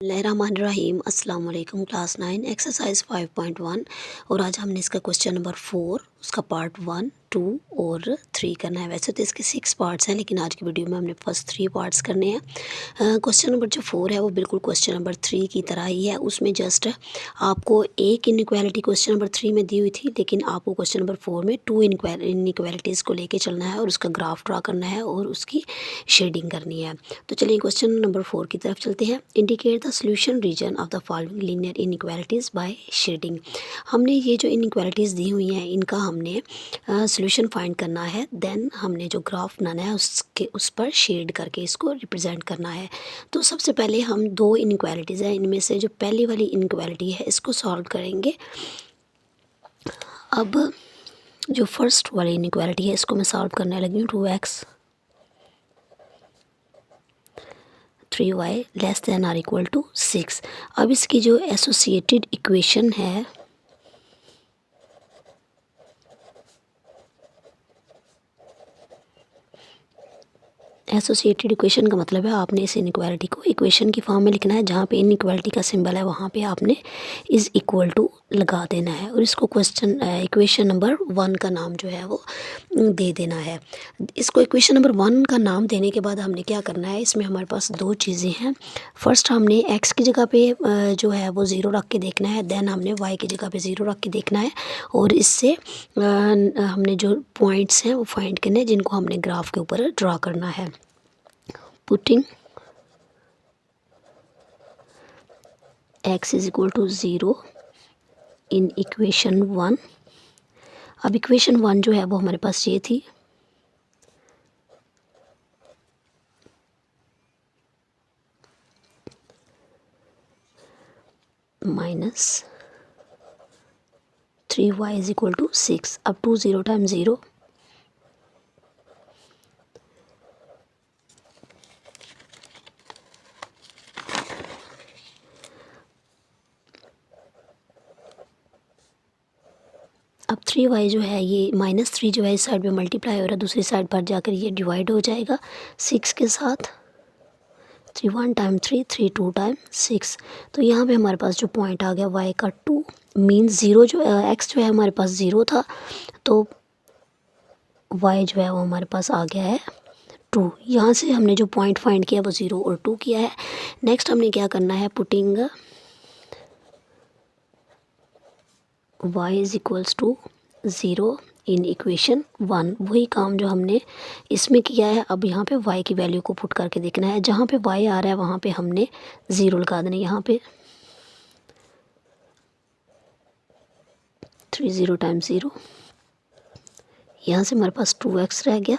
बिस्मिल्लाहिर्रहमानिर्रहीम अस्सलाम वालेकुम क्लास 9 एक्सरसाइज 5.1 और आज हमने इसका क्वेश्चन नंबर 4 उसका पार्ट 1, 2 और 3 करना है। वैसे तो इसके 6 पार्ट्स हैं लेकिन आज की वीडियो में हमने फर्स्ट 3 पार्ट्स करने हैं। क्वेश्चन नंबर जो 4 है वो बिल्कुल क्वेश्चन नंबर 3 की तरह ही है। उसमें जस्ट आपको एक इनइक्वालिटी क्वेश्चन नंबर 3 में दी हुई थी, लेकिन आपको क्वेश्चन नंबर 4 में 2 इनइक्वालिटीज़ को लेके चलना है और उसका ग्राफ ड्रा करना है और उसकी शेडिंग करनी है। तो चलिए क्वेश्चन नंबर 4 की तरफ चलते हैं। Indicate the solution region of the following linear inequalities by shading. हमने ये जो इनइक्वालिटीज़ दी हुई हैं इनका हमने सॉल्यूशन फाइंड करना है। देन हमने जो ग्राफ बनाना है उसके उस पर शेड करके इसको रिप्रेजेंट करना है। तो सबसे पहले हम दो इनइक्वालिटीज़ हैं, इनमें से जो पहली वाली इनइक्वालिटी है इसको सॉल्व करेंगे। अब जो फर्स्ट वाली इनइक्वालिटी है इसको मैं सॉल्व करने लगी हूँ। 2x 3y less than or equal to 6। अब इसकी जो एसोसिएटेड इक्वेशन है एसोसिएटेड इक्वेशन का मतलब है आपने इस इनइक्वालिटी को इक्वेशन की फॉर्म में लिखना है। जहाँ पे इनइक्वालिटी का सिंबल है वहाँ पे आपने इज़ इक्वल टू लगा देना है और इसको इक्वेशन नंबर 1 का नाम जो है वो दे देना है। इसको इक्वेशन नंबर 1 का नाम देने के बाद हमने क्या करना है, इसमें हमारे पास दो चीज़ें हैं। फर्स्ट हमने x की जगह पे जो है वो 0 रख के देखना है। देन हमने y की जगह पे 0 रख के देखना है और इससे हमने जो पॉइंट्स हैं वो फाइंड करने हैं जिनको हमने ग्राफ के ऊपर ड्रा करना है। Putting x is equal to 0 in equation 1। अब इक्वेशन 1 जो है वो हमारे पास ये थी, minus 3y is equal to 6। अब 2 0 टाइम 0 अब 3y जो है ये -3 जो है इस साइड पे मल्टीप्लाई हो रहा है, दूसरी साइड पर जाकर ये डिवाइड हो जाएगा 6 के साथ। 3 1 टाइम 3 3 2 टाइम 6। तो यहाँ पे हमारे पास जो पॉइंट आ गया y का 2 मीन्स 0 जो x जो है हमारे पास 0 था तो y जो है वो हमारे पास आ गया है 2। यहाँ से हमने जो पॉइंट फाइंड किया वो 0 और 2 किया है। नेक्स्ट हमने क्या करना है, putting y is equals to 0 in equation 1। वही काम जो हमने इसमें किया है अब यहाँ पे y की वैल्यू को पुट करके देखना है। जहाँ पे y आ रहा है वहाँ पे हमने 0 लगा देना। यहाँ पे 3 0 टाइम 0, यहाँ से हमारे पास 2x रह गया।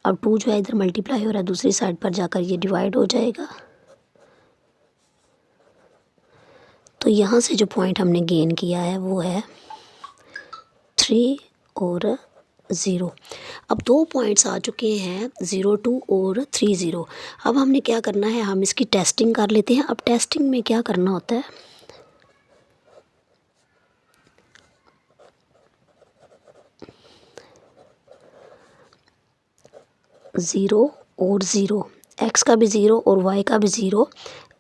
अब 2 जो है इधर मल्टीप्लाई हो रहा है, दूसरी साइड पर जाकर ये डिवाइड हो जाएगा। तो यहाँ से जो पॉइंट हमने गेन किया है वो है 3 और 0। अब दो पॉइंट्स आ चुके हैं 0 2 और 3 0। अब हमने क्या करना है, हम इसकी टेस्टिंग कर लेते हैं। अब टेस्टिंग में क्या करना होता है, ज़ीरो और ज़ीरो, x का भी 0 और y का भी 0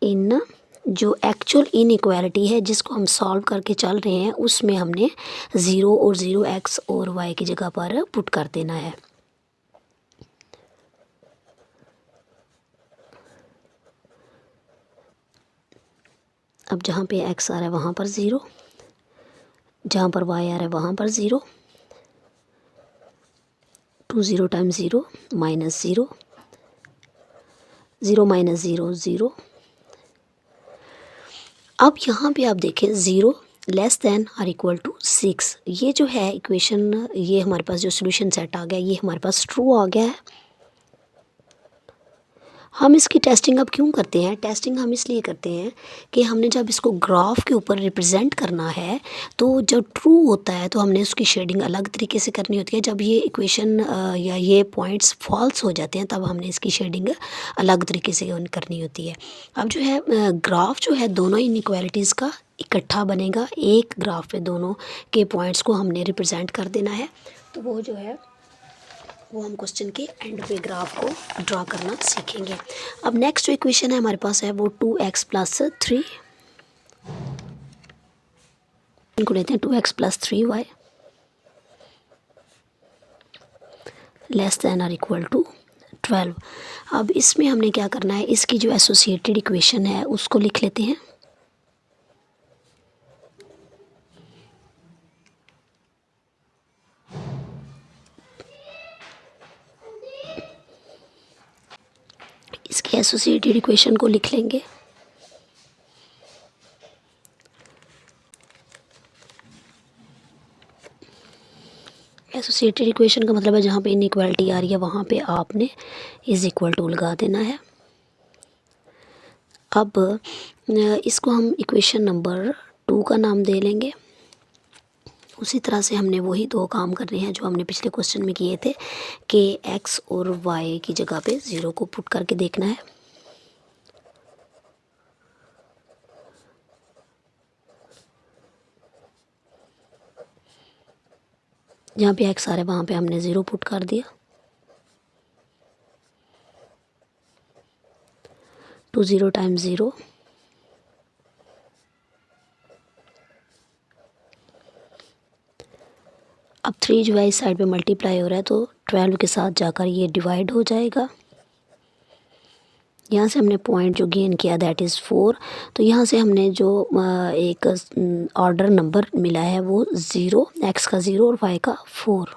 इन जो एक्चुअल इनइक्वालिटी है जिसको हम सॉल्व करके चल रहे हैं उसमें हमने 0 और 0 x और y की जगह पर पुट कर देना है। अब जहाँ पे x आ रहा है वहाँ पर 0, जहाँ पर y आ रहा है वहाँ पर 0, 2 0 टाइम 0 माइनस 0, 0 माइनस 0 0। अब यहाँ पे आप देखें 0 less than or equal to 6। ये जो है इक्वेशन, ये हमारे पास जो सोल्यूशन सेट आ गया ये हमारे पास ट्रू आ गया है। हम इसकी टेस्टिंग अब क्यों करते हैं, टेस्टिंग हम इसलिए करते हैं कि हमने जब इसको ग्राफ के ऊपर रिप्रेजेंट करना है तो जब ट्रू होता है तो हमने उसकी शेडिंग अलग तरीके से करनी होती है। जब ये इक्वेशन या ये पॉइंट्स फॉल्स हो जाते हैं तब हमने इसकी शेडिंग अलग तरीके से करनी होती है। अब जो है ग्राफ जो है दोनों इनइक्वालिटीज़ का इकट्ठा बनेगा। एक ग्राफ पे दोनों के पॉइंट्स को हमने रिप्रेजेंट कर देना है। तो वो जो है वो हम क्वेश्चन के एंड पे ग्राफ को ड्रा करना सीखेंगे। अब नेक्स्ट जो इक्वेशन है हमारे पास है वो 2x प्लस 3, इनको लेते हैं 2x plus 3y less then और इक्वल टू 12। अब इसमें हमने क्या करना है, इसकी जो एसोसिएटेड इक्वेशन है उसको लिख लेते हैं। इसके एसोसिएटेड इक्वेशन को लिख लेंगे। एसोसिएटेड इक्वेशन का मतलब है जहाँ पे इनइक्वालिटी आ रही है वहाँ पे आपने इज इक्वल टू लगा देना है। अब इसको हम इक्वेशन नंबर 2 का नाम दे लेंगे। उसी तरह से हमने वही दो काम करने हैं जो हमने पिछले क्वेश्चन में किए थे कि x और y की जगह पे 0 को पुट करके देखना है। जहाँ पे x आ रहा है वहाँ पे हमने 0 पुट कर दिया। 2 0 टाइम्स 0 अब 3 जो है इस साइड पे मल्टीप्लाई हो रहा है तो 12 के साथ जाकर ये डिवाइड हो जाएगा। यहाँ से हमने पॉइंट जो गेन किया दैट इज़ 4। तो यहाँ से हमने जो एक ऑर्डर नंबर मिला है वो 0, x का 0 और y का 4।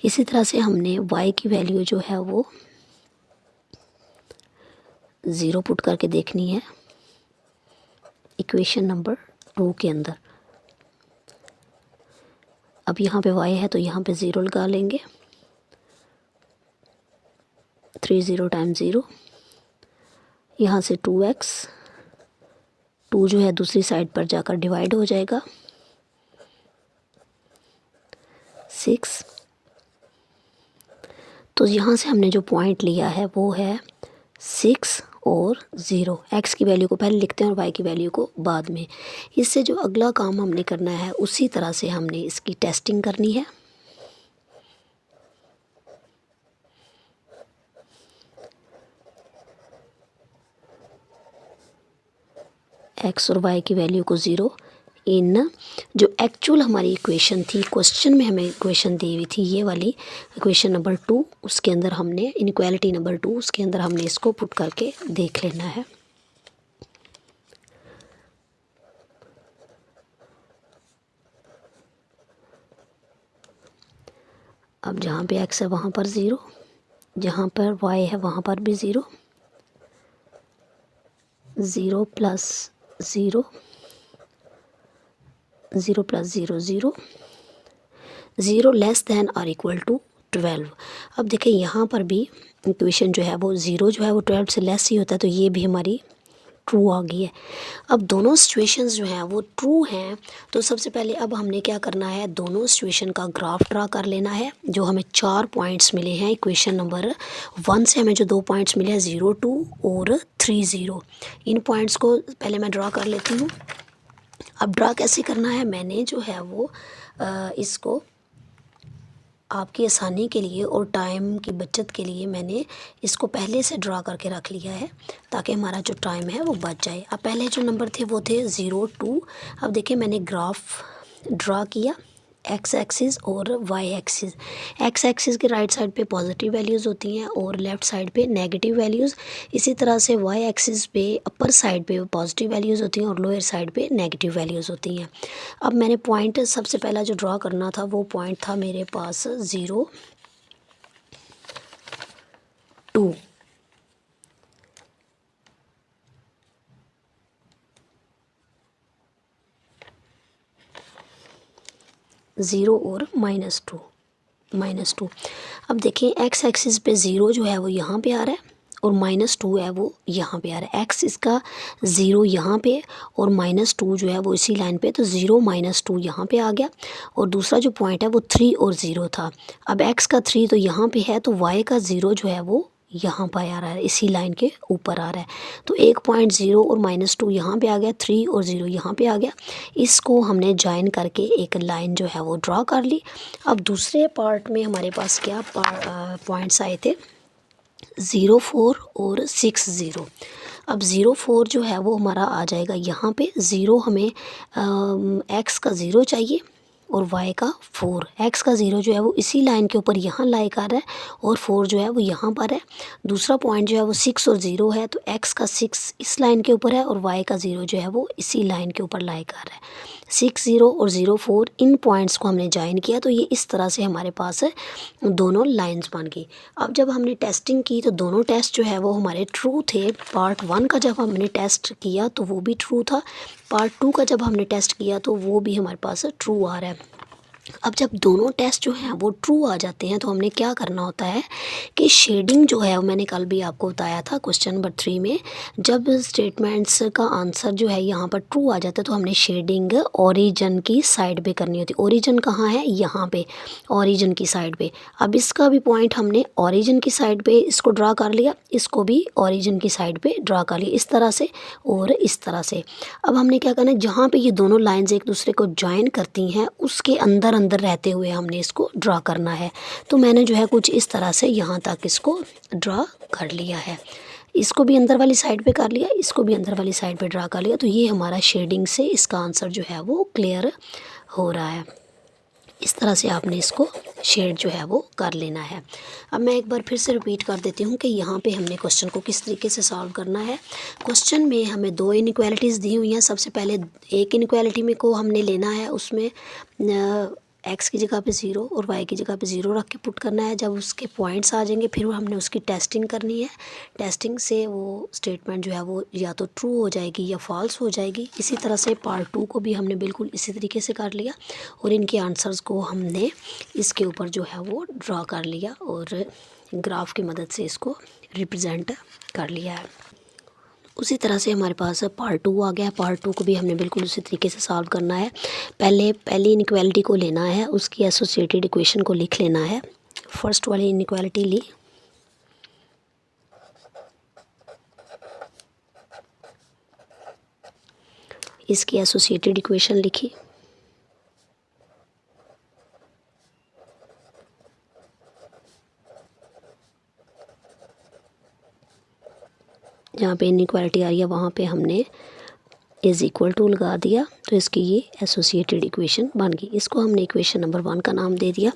इसी तरह से हमने y की वैल्यू जो है वो 0 पुट करके देखनी है इक्वेशन नंबर 2 के अंदर। अब यहाँ पे y है तो यहाँ पे 0 लगा लेंगे। 3 0 टाइम्स 0, यहाँ से 2x, 2 जो है दूसरी साइड पर जाकर डिवाइड हो जाएगा 6। तो यहाँ से हमने जो पॉइंट लिया है वो है 6 और 0। x की वैल्यू को पहले लिखते हैं और y की वैल्यू को बाद में। इससे जो अगला काम हमने करना है उसी तरह से हमने इसकी टेस्टिंग करनी है। x और y की वैल्यू को 0 इन जो एक्चुअल हमारी इक्वेशन थी, क्वेश्चन में हमें इक्वेशन दी हुई थी ये वाली इक्वेशन नंबर 2, उसके अंदर हमने इनइक्वालिटी नंबर 2, उसके अंदर हमने इसको पुट करके देख लेना है। अब जहाँ पे x है वहाँ पर 0, जहाँ पर y है वहाँ पर भी 0, 0 प्लस 0, 0 प्लस 0 0, 0 लेस देन और इक्वल टू 12। अब देखिए यहाँ पर भी इक्वेशन जो है वो 0 जो है वो 12 से लेस ही होता है, तो ये भी हमारी ट्रू आ गई है। अब दोनों सिचुएशंस जो हैं वो ट्रू हैं, तो सबसे पहले अब हमने क्या करना है, दोनों सिचुएशन का ग्राफ ड्रा कर लेना है। जो हमें 4 पॉइंट्स मिले हैं इक्वेशन नंबर 1 से, हमें जो 2 पॉइंट्स मिले हैं 0 2 और 3 0, इन पॉइंट्स को पहले मैं ड्रा कर लेती हूँ। अब ड्रा कैसे करना है, मैंने जो है वो इसको आपकी आसानी के लिए और टाइम की बचत के लिए मैंने इसको पहले से ड्रा करके रख लिया है ताकि हमारा जो टाइम है वो बच जाए। अब पहले जो नंबर थे वो थे 0 2। अब देखिए मैंने ग्राफ ड्रा किया, एक्स एक्सिस और वाई एक्सिस। एक्स एक्सिस के राइट साइड पे पॉजिटिव वैल्यूज़ होती हैं और लेफ़्ट साइड पे नेगेटिव वैल्यूज़। इसी तरह से वाई एक्सिस पे अपर साइड पे पॉजिटिव वैल्यूज़ होती हैं और लोअर साइड पे नेगेटिव वैल्यूज़ होती हैं। अब मैंने पॉइंट सबसे पहला जो ड्रा करना था वो पॉइंट था मेरे पास 0 2। 0 और -2। अब देखें एक्स एक्सिस पे 0 जो है वो यहाँ पे आ रहा है और -2 है वो यहाँ पे आ रहा है। एक्स इसका 0 यहाँ पे और -2 जो है वो इसी लाइन पे, तो 0 -2 यहाँ पे आ गया। और दूसरा जो पॉइंट है वो 3 और 0 था। अब एक्स का 3 तो यहाँ पे है, तो वाई का 0 जो है वो यहाँ पर आ रहा है, इसी लाइन के ऊपर आ रहा है। तो 1.0 और -2 यहाँ पे आ गया, 3 और 0 यहाँ पे आ गया। इसको हमने जॉइन करके एक लाइन जो है वो ड्रा कर ली। अब दूसरे पार्ट में हमारे पास क्या पॉइंट्स आए थे, 0, 4 और 6, 0। अब 0, 4 जो है वो हमारा आ जाएगा यहाँ पे। 0 हमें x का 0 चाहिए और y का 4। x का 0 जो है वो इसी लाइन के ऊपर यहाँ लाई कर रहा है और 4 जो है वो यहाँ पर है। दूसरा पॉइंट जो है वो 6 और 0 है, तो x का 6 इस लाइन के ऊपर है और y का 0 जो है वो इसी लाइन के ऊपर लाई कर रहा है। 6, 0 और 0, 4 इन पॉइंट्स को हमने ज्वाइन किया, तो ये इस तरह से हमारे पास दोनों लाइंस बन गई। अब जब हमने टेस्टिंग की तो दोनों टेस्ट जो है वो हमारे ट्रू थे। पार्ट 1 का जब हमने टेस्ट किया तो वो भी ट्रू था, पार्ट 2 का जब हमने टेस्ट किया तो वो भी हमारे पास ट्रू आ रहा है। अब जब दोनों टेस्ट जो हैं वो ट्रू आ जाते हैं तो हमने क्या करना होता है कि शेडिंग जो है, मैंने कल भी आपको बताया था क्वेश्चन नंबर 3 में, जब स्टेटमेंट्स का आंसर जो है यहाँ पर ट्रू आ जाता है तो हमने शेडिंग ओरिजिन की साइड पे करनी होती है। ओरिजिन कहाँ है, यहाँ पे, ओरिजिन की साइड पे। अब इसका भी पॉइंट हमने ओरिजिन की साइड पे इसको ड्रा कर लिया, इसको भी ओरिजिन की साइड पे ड्रा कर लिया, इस तरह से और इस तरह से। अब हमने क्या करना है, जहाँ पे ये दोनों लाइंस एक दूसरे को ज्वाइन करती हैं उसके अंदर अंदर रहते हुए हमने इसको ड्रा करना है। तो मैंने जो है कुछ इस तरह से यहाँ तक इसको ड्रा कर लिया है। इसको भी अंदर वाली साइड पे कर लिया, इसको भी अंदर वाली साइड पे ड्रा कर लिया। तो ये हमारा शेडिंग से इसका आंसर जो है वो क्लियर हो रहा है। इस तरह से आपने इसको शेड जो है वो कर लेना है। अब मैं एक बार फिर से रिपीट कर देती हूँ कि यहाँ पे हमने क्वेश्चन को किस तरीके से सॉल्व करना है। क्वेश्चन में हमें 2 इनइक्वालिटीज़ दी हुई हैं। सबसे पहले एक इनइक्वालिटी में को हमने लेना है, उसमें x की जगह पे 0 और y की जगह पे 0 रख के पुट करना है। जब उसके पॉइंट्स आ जाएंगे फिर हमने उसकी टेस्टिंग करनी है। टेस्टिंग से वो स्टेटमेंट जो है वो या तो ट्रू हो जाएगी या फॉल्स हो जाएगी। इसी तरह से पार्ट 2 को भी हमने बिल्कुल इसी तरीके से कर लिया और इनके आंसर्स को हमने इसके ऊपर जो है वो ड्रा कर लिया और ग्राफ की मदद से इसको रिप्रेजेंट कर लिया है। उसी तरह से हमारे पास पार्ट 2 आ गया। पार्ट 2 को भी हमने बिल्कुल उसी तरीके से सॉल्व करना है। पहली इनइक्वालिटी को लेना है, उसकी एसोसिएटेड इक्वेशन को लिख लेना है। फर्स्ट वाली इनइक्वालिटी ली, इसकी एसोसिएटेड इक्वेशन लिखी, जहाँ पे इनइक्वालिटी आ रही है वहाँ पे हमने इज़ इक्वल टू लगा दिया, तो इसकी ये एसोसिएटेड इक्वेशन बन गई। इसको हमने इक्वेशन नंबर 1 का नाम दे दिया।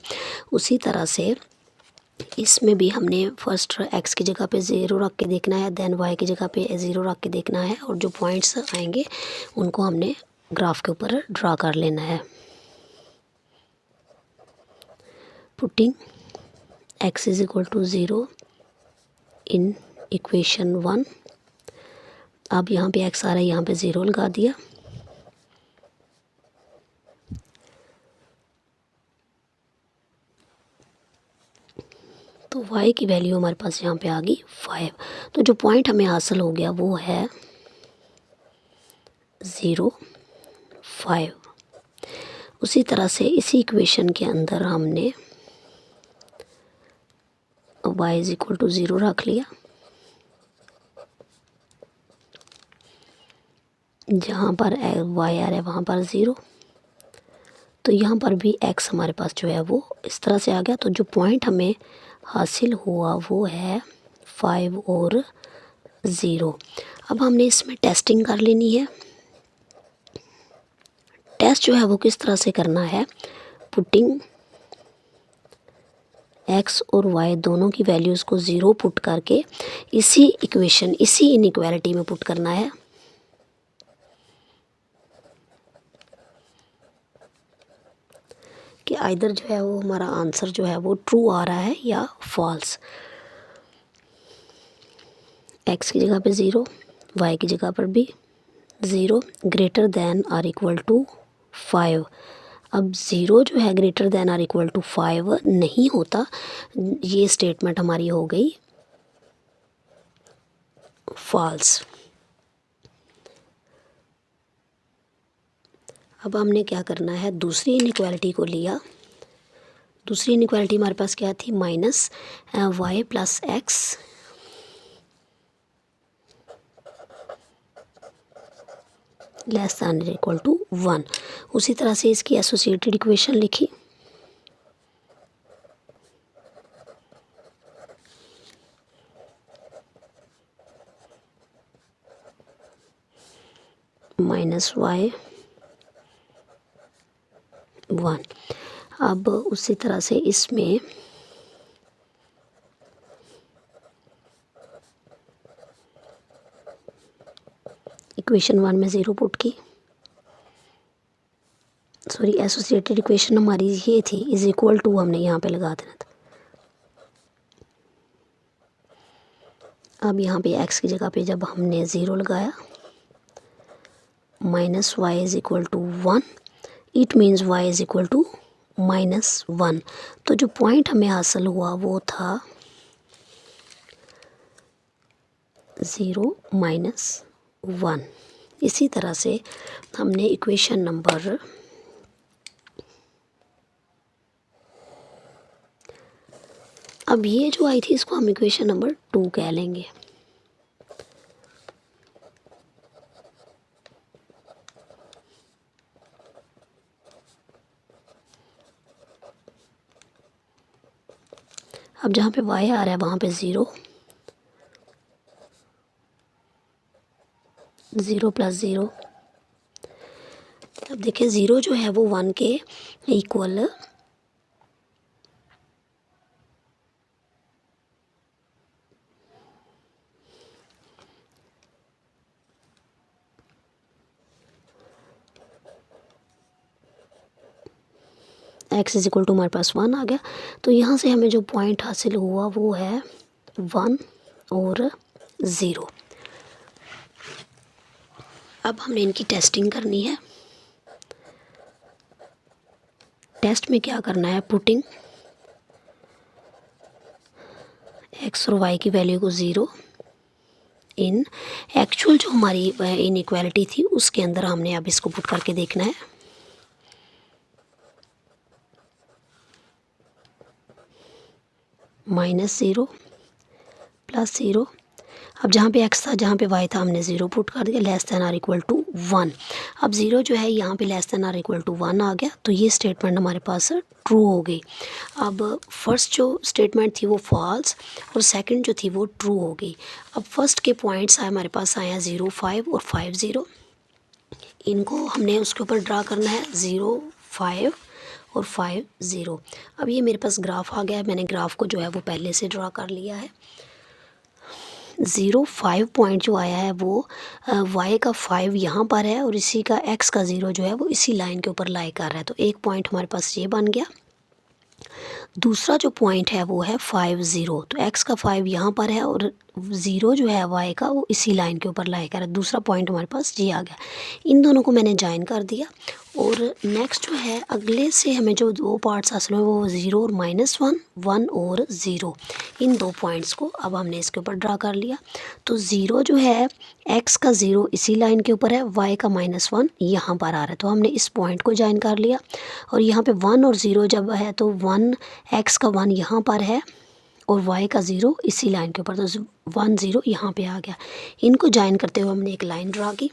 उसी तरह से इसमें भी हमने फर्स्ट x की जगह पे 0 रख के देखना है, देन y की जगह पे 0 रख के देखना है और जो पॉइंट्स आएंगे उनको हमने ग्राफ के ऊपर ड्रा कर लेना है। Putting x is equal to 0 in equation 1। अब यहाँ पे x आ रहा है, यहाँ पे 0 लगा दिया। तो y की वैल्यू हमारे पास यहाँ पे आ गई 5। तो जो पॉइंट हमें हासिल हो गया वो है 0, 5। उसी तरह से इसी इक्वेशन के अंदर हमने y इज इक्वल टू 0 रख लिया। जहाँ पर y आ रहा है वहाँ पर 0, तो यहाँ पर भी x हमारे पास जो है वो इस तरह से आ गया। तो जो पॉइंट हमें हासिल हुआ वो है 5 और 0। अब हमने इसमें टेस्टिंग कर लेनी है। टेस्ट जो है वो किस तरह से करना है, पुटिंग x और y दोनों की वैल्यूज़ को 0 पुट करके इसी इक्वेशन, इसी इनइक्वालिटी में पुट करना है। कि आइदर जो है वो हमारा आंसर जो है वो ट्रू आ रहा है या फॉल्स। x की जगह पे 0, y की जगह पर भी 0, greater than or equal to 5। अब 0 जो है greater than or equal to 5 नहीं होता, ये स्टेटमेंट हमारी हो गई फॉल्स। अब हमने क्या करना है, दूसरी इनइक्वालिटी को लिया। दूसरी इनइक्वालिटी हमारे पास क्या थी, -y + x लेस दैन और इक्वल टू 1। उसी तरह से इसकी एसोसिएटेड इक्वेशन लिखी, -y 1। अब उसी तरह से इसमें इक्वेशन 1 में 0 पुट की, सॉरी एसोसिएटेड इक्वेशन हमारी ये थी, इज इक्वल टू हमने यहाँ पे लगा देना था। अब यहाँ पे x की जगह पे जब हमने 0 लगाया, -y is equal to 1, it means y is equal to -1। तो जो पॉइंट हमें हासिल हुआ वो था 0 -1। इसी तरह से हमने इक्वेशन नंबर अब ये जो आई थी इसको हम इक्वेशन नंबर 2 कह लेंगे। अब जहाँ पे y आ रहा है वहाँ पे 0 + 0। अब देखिए 0 जो है वो 1 के equal x is equal to हमारे पास 1 आ गया। तो यहाँ से हमें जो पॉइंट हासिल हुआ वो है 1 और 0। अब हमने इनकी टेस्टिंग करनी है। टेस्ट में क्या करना है, पुटिंग x और y की वैल्यू को 0 इन एक्चुअल जो हमारी इनइक्वालिटी थी उसके अंदर हमने अब इसको पुट करके देखना है। -0 + 0। अब जहाँ पे x था जहाँ पे y था हमने 0 पुट कर दिया, लेस दैन और इक्वल टू 1। अब 0 जो है यहाँ पे लेस दैन और इक्वल टू 1 आ गया, तो ये स्टेटमेंट हमारे पास ट्रू हो गई। अब फर्स्ट जो स्टेटमेंट थी वो फॉल्स और सेकंड जो थी वो ट्रू हो गई। अब फर्स्ट के पॉइंट्स आए हमारे पास आया 0, 5 और 5, 0। इनको हमने उसके ऊपर ड्रा करना है 0, 5 और 5, 0। अब ये मेरे पास ग्राफ आ गया है, मैंने ग्राफ को जो है वो पहले से ड्रा कर लिया है। 0, 5 पॉइंट जो आया है वो y का 5 यहाँ पर है और इसी का x का 0 जो है वो इसी लाइन के ऊपर लाई कर रहा है, तो एक पॉइंट हमारे पास ये बन गया। दूसरा जो पॉइंट है वो है 5, 0, तो x का 5 यहाँ पर है और 0 जो है y का वो इसी लाइन के ऊपर लाई कर रहा है। दूसरा पॉइंट हमारे पास ये आ गया। इन दोनों को मैंने ज्वाइन कर दिया और नेक्स्ट जो है अगले से हमें जो दो पार्ट्स हासिल हुए वो 0 और -1, 1 और 0, इन दो पॉइंट्स को अब हमने इसके ऊपर ड्रा कर लिया। तो 0 जो है x का 0 इसी लाइन के ऊपर है, y का -1 यहाँ पर आ रहा है, तो हमने इस पॉइंट को ज्वाइन कर लिया। और यहाँ पे 1 और 0 जब है तो 1 x का 1 यहाँ पर है और y का 0 इसी लाइन के ऊपर, तो 1, 0 यहाँ पे आ गया। इनको ज्वाइन करते हुए हमने एक लाइन ड्रा की।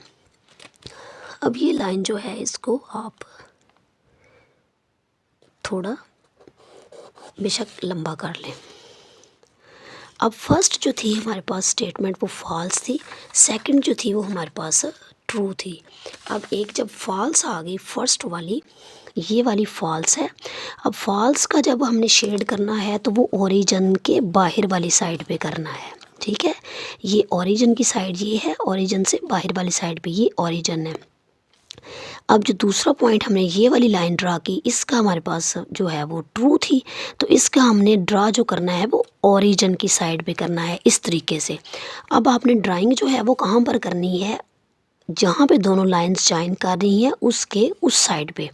अब ये लाइन जो है इसको आप थोड़ा बेशक लंबा कर लें। अब फर्स्ट जो थी हमारे पास स्टेटमेंट वो फॉल्स थी, सेकंड जो थी वो हमारे पास ट्रू थी। अब एक जब फॉल्स आ गई फर्स्ट वाली, ये वाली फॉल्स है। अब फॉल्स का जब हमने शेड करना है तो वो ओरिजिन के बाहर वाली साइड पे करना है, ठीक है। ये ओरिजिन की साइड ये है, ओरिजिन से बाहर वाली साइड पे ये ओरिजिन है। अब जो दूसरा पॉइंट हमने ये वाली लाइन ड्रा की, इसका हमारे पास जो है वो ट्रू थी, तो इसका हमने ड्रा जो करना है वो ओरिजिन की साइड पे करना है इस तरीके से। अब आपने ड्राइंग जो है वो कहाँ पर करनी है, जहाँ पे दोनों लाइंस ज्वाइन कर रही हैं उसके उस साइड पे।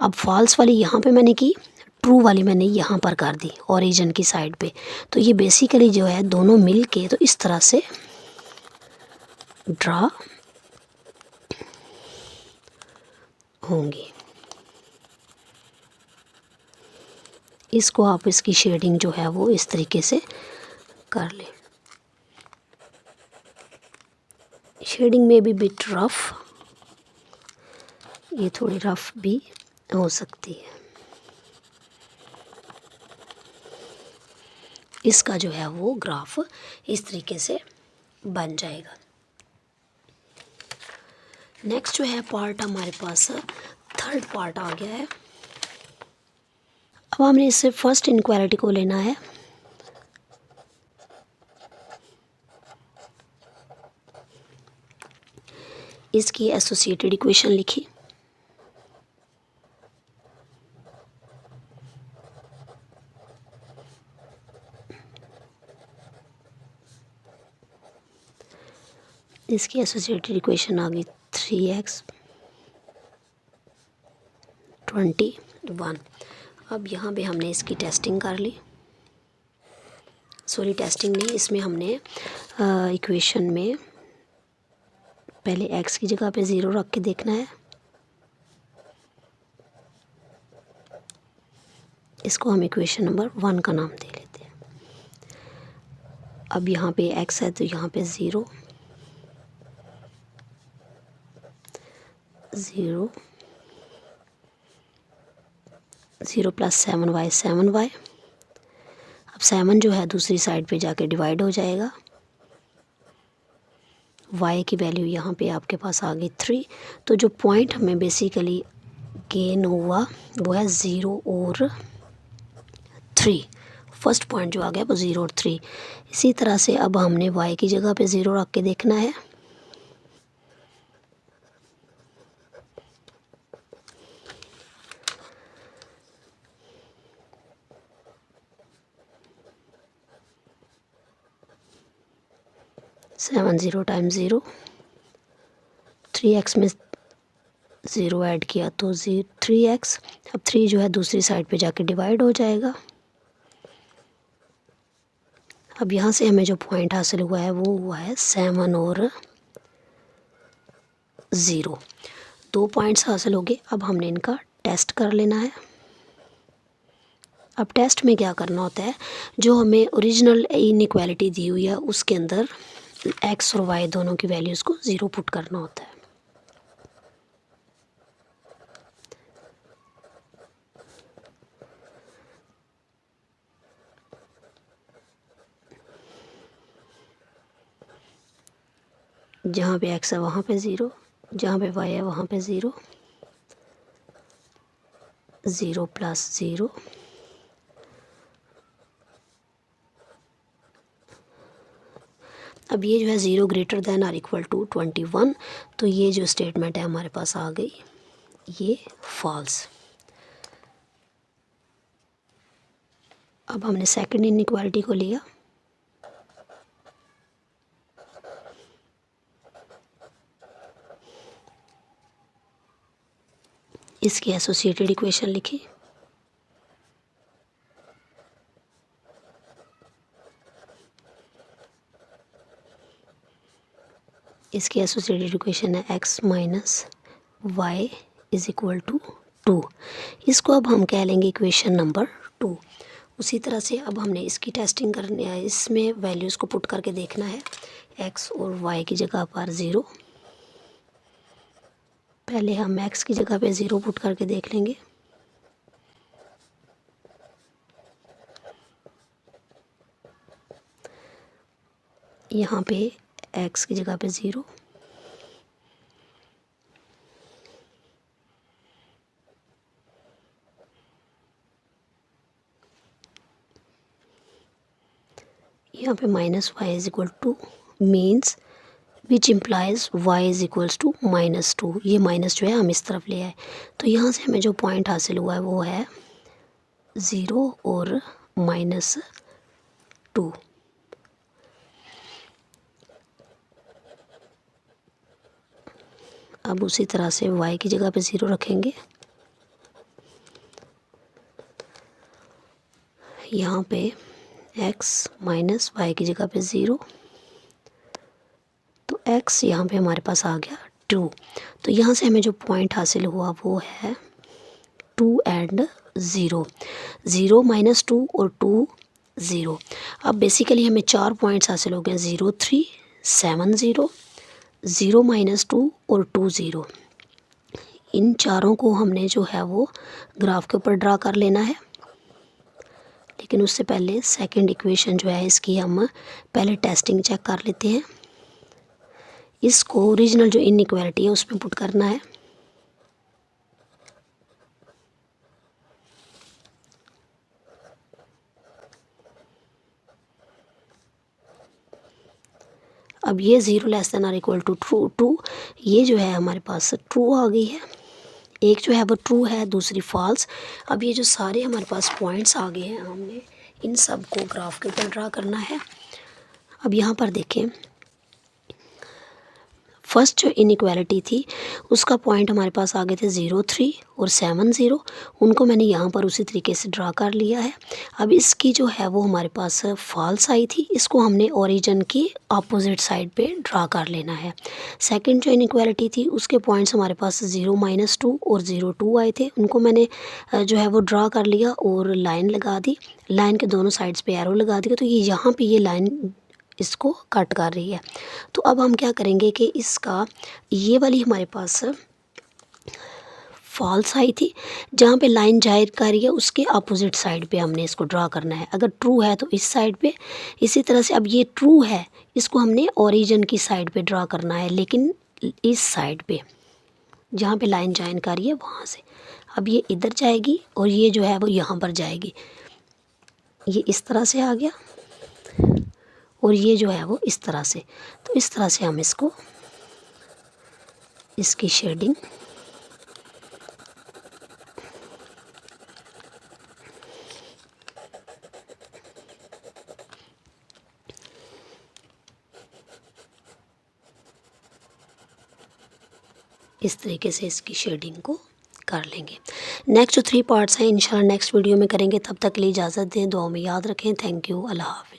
अब फॉल्स वाली यहाँ पे मैंने की, ट्रू वाली मैंने यहाँ पर कर दी ओरिजिन की साइड पे। तो ये बेसिकली जो है दोनों मिल के तो इस तरह से ड्रा होंगी। इसको आप इसकी शेडिंग जो है वो इस तरीके से कर लें। शेडिंग में भी बिट रफ, ये थोड़ी रफ भी हो सकती है। इसका जो है वो ग्राफ इस तरीके से बन जाएगा। नेक्स्ट जो है पार्ट हमारे पास थर्ड पार्ट आ गया है। अब हमने इससे फर्स्ट इनक्वालिटी को लेना है। इसकी एसोसिएटेड इक्वेशन लिखी। इसकी एसोसिएटेड इक्वेशन आ गई 3x 21। अब यहाँ पे हमने इसकी टेस्टिंग कर ली, सॉरी टेस्टिंग नहीं, इसमें हमने इक्वेशन में पहले x की जगह पे 0 रख के देखना है। इसको हम इक्वेशन नंबर 1 का नाम दे लेते हैं। अब यहाँ पे x है तो यहाँ पे 0 0 0 प्लस 7y 7y। अब 7 जो है दूसरी साइड पे जाके डिवाइड हो जाएगा। y की वैल्यू यहाँ पे आपके पास आ गई 3। तो जो पॉइंट हमें बेसिकली गेन हुआ वो है 0 और 3। फर्स्ट पॉइंट जो आ गया वो 0 और 3। इसी तरह से अब हमने y की जगह पे 0 रख के देखना है। सेवन 0 टाइम्स 0, 3x में 0 ऐड किया तो 3x। अब 3 जो है दूसरी साइड पे जाके डिवाइड हो जाएगा। अब यहाँ से हमें जो पॉइंट हासिल हुआ है वो हुआ है 7 और 0। 2 पॉइंट्स हासिल हो गए। अब हमने इनका टेस्ट कर लेना है। अब टेस्ट में क्या करना होता है, जो हमें ओरिजिनल इनइक्वालिटी दी हुई है उसके अंदर x और y दोनों की वैल्यूज़ को 0 पुट करना होता है। जहाँ पे x है वहाँ पे 0, जहाँ पे y है वहाँ पे 0, 0 प्लस 0, अब ये जो है 0 greater than or equal to 21। तो ये जो स्टेटमेंट है हमारे पास आ गई, ये फॉल्स। अब हमने सेकंड इनइक्वालिटी को लिया। इसकी एसोसिएटेड इक्वेशन लिखी। इसकी एसोसिएटेड इक्वेशन है x minus y is equal to 2। इसको अब हम कह लेंगे इक्वेशन नंबर 2। उसी तरह से अब हमने इसकी टेस्टिंग करनी है, इसमें वैल्यूज़ को पुट करके देखना है। x और y की जगह पर 0, पहले हम x की जगह पे 0 पुट करके देख लेंगे। यहाँ पे x की जगह पे 0, यहाँ पे minus y is equal to means which implies y is equals to -2। ये माइनस जो है हम इस तरफ ले आए, तो यहाँ से हमें जो पॉइंट हासिल हुआ है वो है 0 और -2। अब उसी तरह से y की जगह पे 0 रखेंगे। यहाँ पे x माइनस वाई की जगह पे 0, तो x यहाँ पे हमारे पास आ गया 2। तो यहाँ से हमें जो पॉइंट हासिल हुआ वो है 2 एंड 0, 0 -2 और 2 0। अब बेसिकली हमें 4 पॉइंट्स हासिल हो गए, 0 3 7 0, 0 -2 और 2 0। इन चारों को हमने जो है वो ग्राफ के ऊपर ड्रा कर लेना है। लेकिन उससे पहले सेकंड इक्वेशन जो है इसकी हम पहले टेस्टिंग चेक कर लेते हैं। इसको ओरिजिनल जो इनइक्वालिटी है उसमें पुट करना है। अब ये 0 less than or equal to true, ये जो है हमारे पास ट्रू आ गई है। एक जो है वो ट्रू है, दूसरी फॉल्स। अब ये जो सारे हमारे पास पॉइंट्स आ गए हैं, हमने इन सब को ग्राफ के ऊपर ड्रा करना है। अब यहाँ पर देखें, फर्स्ट जो इनइक्वालिटी थी उसका पॉइंट हमारे पास आ गए थे 0, 3 और 7, 0। उनको मैंने यहाँ पर उसी तरीके से ड्रा कर लिया है। अब इसकी जो है वो हमारे पास फॉल्स आई थी, इसको हमने ओरिजिन की अपोजिट साइड पे ड्रा कर लेना है। सेकंड जो इनइक्वालिटी थी उसके पॉइंट्स हमारे पास 0, -2 और 0, 2 आए थे। उनको मैंने जो है वो ड्रा कर लिया और लाइन लगा दी। लाइन के दोनों साइड्स पे एरो लगा दिया, तो ये यहाँ पे ये लाइन इसको कट कर रही है। तो अब हम क्या करेंगे कि इसका ये वाली हमारे पास फॉल्स आई थी, जहाँ पे लाइन जाहिर कर रही है उसके अपोजिट साइड पे हमने इसको ड्रा करना है। अगर ट्रू है तो इस साइड पे, इसी तरह से अब ये ट्रू है, इसको हमने ओरिजिन की साइड पे ड्रा करना है, लेकिन इस साइड पे जहाँ पे लाइन ज्वाइन कर रही है वहाँ से। अब ये इधर जाएगी और ये जो है वो यहाँ पर जाएगी। ये इस तरह से आ गया और ये जो है वो इस तरह से। तो इस तरह से हम इसको, इसकी शेडिंग इस तरीके से इसकी शेडिंग को कर लेंगे। नेक्स्ट जो 3 पार्ट्स हैं इंशाल्लाह नेक्स्ट वीडियो में करेंगे। तब तक के लिए इजाज़त दें, दुआ में याद रखें। थैंक यू, अल्लाह हाफ़िज़।